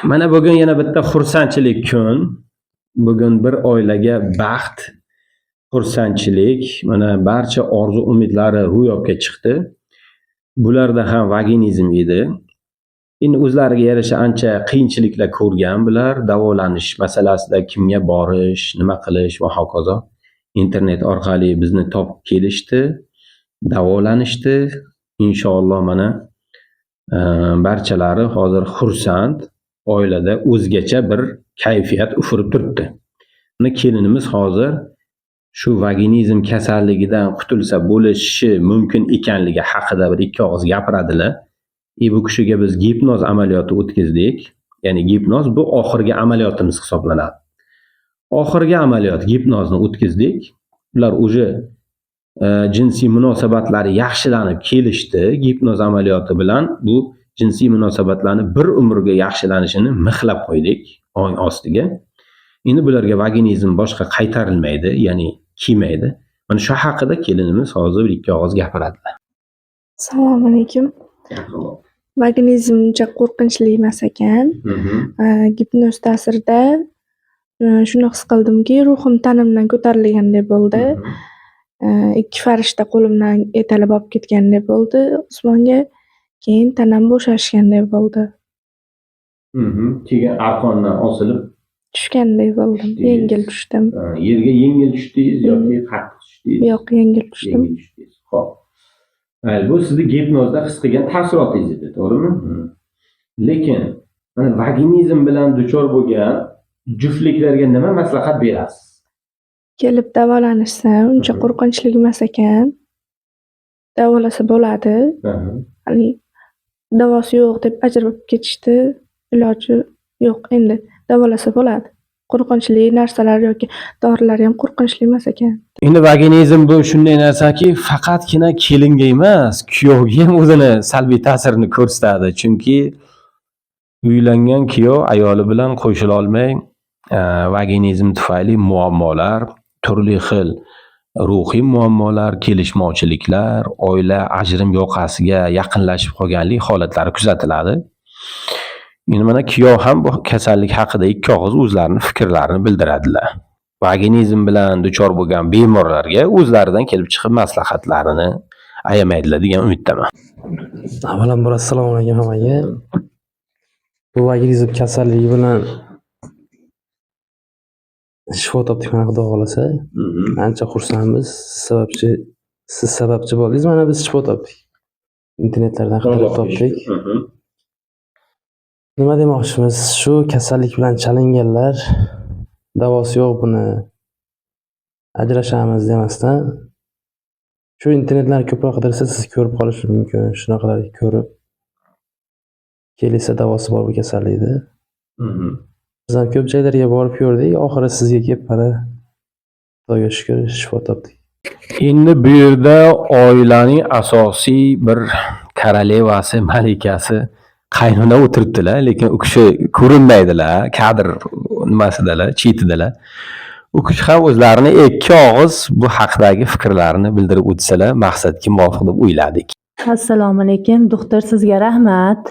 Mana bugun yana bitta xursandchilik kun. Bugun bir oilaga baxt, xursandchilik, mana barcha orzu-umidlari ro'yobga chiqdi. Bularda ham vaginizm edi. Endi o'zlariga yarasha ancha qiyinchiliklar ko'rgan bular. Davolanish masalasida kimga borish, nima qilish va hokazo. Internet orqali bizni topib kelishdi, davolanishdi. Inshaalloh mana barchalari hozir xursand. Oilada o'zgacha bir kayfiyat ufurib turibdi. Mana kelinimiz hozir shu vaginizm kasalligidan qutulsa bo'lishi mumkin ekanligi haqida bir ikki og'iz gapiradilar. Bu kishiga biz gipnoz amaliyoti o'tkazdik. Ya'ni gipnoz bu oxirgi amaliyotimiz hisoblanadi. Oxirgi amaliyot gipnozni o'tkazdik. Ular o'sha jinsiy munosabatlari yaxshilanib kelishdi. Gipnoz amaliyoti bilan bu jinsiy munosabatlarni bir umrga yaxshilanishini mixlab qo'ydik ong ostiga. Endi bularga vaginizm boshqa qaytarilmaydi, ya'ni kelmaydi. Mana shu haqida kelinimiz hozir bir ikki og'iz gapiradilar. Assalomu alaykum. Vaginizm uncha qo'rqinchli emas ekan. Gipnoz ta'sirida shuni his qildimki, ruhim tanimdan ko'tarilgandek bo'ldi. Ikki farishta qo'limdan etalab olib ketgandek bo'ldi osmonga. Keyin tanam bo'shashgandek bo'ldi. Keyin arqondan osilib Tushgandek bo'ldim. Yengil tushdim. yerga yengil tushdingiz yoki qattiq tushdingiz? Yo'q, yengil tushdim. Yengil tushdingiz. Xo'p. Bu sizni gipnozda his qilgan taassurotingiz edi, to'g'rimi? Lekin mana vaginizm bilan duchor bo'lgan juftliklarga nima maslahat berasiz? Kelib davolanishsa, uncha qo'rqinchli emas ekan. Davolasa bo'ladi. Ya'ni davosi yo'q deb ajrab ketishdi. Iloji yo'q endi. Davolasa bo'ladi. Qo'rqinchli narsalar yoki dorilar ham qo'rqinchli emas ekan. Endi vaginizm bu shunday narsaki, faqatgina kelinga emas, kuyovga ham o'zini salbiy ta'sirini ko'rsatadi. Chunki uylangan kuyov ayoli bilan qo'shila olmay, vaginizm tufayli muammolar, turli xil ruhiy muammolar, kelishmovchiliklar, oila ajrim yoqasiga yaqinlashib qolganlik holatlari kuzatiladi. Endi mana kuyov ham bu kasallik haqida ikki og'iz o'zlarining fikrlarini bildiradilar. Vaginizm bilan duchor bo'lgan bemorlarga o'zlaridan kelib chiqib maslahatlarini ayamaydilar degan umiddaman. Avvalambor assalomu alaykum hammaga. Bu vaginizm kasalligi bilan shifo topdik mana Xudo xolasa. Ancha xursandmiz. Siz sababchi bo'ldingiz, mana biz shifo topdik. Internetlardan qidirib topdik. Nima demoqchimiz? Shu kasallik bilan chalinganlar davosi yo'q buni. Ajrashamiz demasdan shu internetlarni ko'proq qidirsa siz ko'rib qolishingiz mumkin. Shunaqalar ko'rib kelsa davosi bor bu kasallikda. Biz ham ko'p joylarga borib ko'rdik, oxiri sizga kelib mana Xudoga shukr shifo topdik. Endi bu yerda oilaning asosiy bir korolevasi, malikasi qaynona o'tiribdilar, lekin u kishi ko'rinmaydilar, kadr nimasidalar, chetidalar. U kishi ham o'zlarini ikki og'iz bu haqdagi fikrlarini bildirib o'tsalar, maqsadga muvofiq deb o'yladik. Assalomu alaykum, doktor sizga rahmat.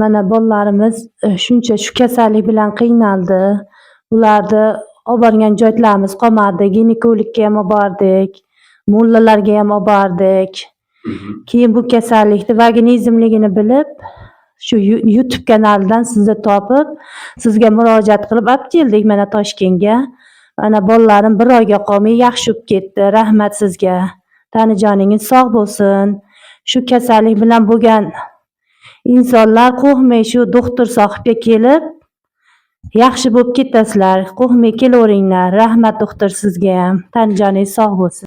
Mana bolalarimiz shuncha shu kasallik bilan qiynaldi. Ularni olib borgan joylarimiz qolmadi. Ginekologga ham olib bordik, mullalarga ham olib bordik. Keyin bu kasallikni vaginizmligini bilib, shu YouTube kanalidan sizni topib, sizga murojaat qilib olib keldik mana Toshkentga. Mana bolalarim bir oyga qolmay yaxshi bo'lib ketdi. Rahmat sizga. Tanijoningiz sog' bo'lsin. Shu kasallik bilan bo'lgan insonlar qo'rqmay shu doktor sohibga kelib yaxshi bo'lib ketasizlar. Qo'rqmay kelaveringlar. Rahmat doktor sizga ham. Tanijoningiz sog' bo'lsin.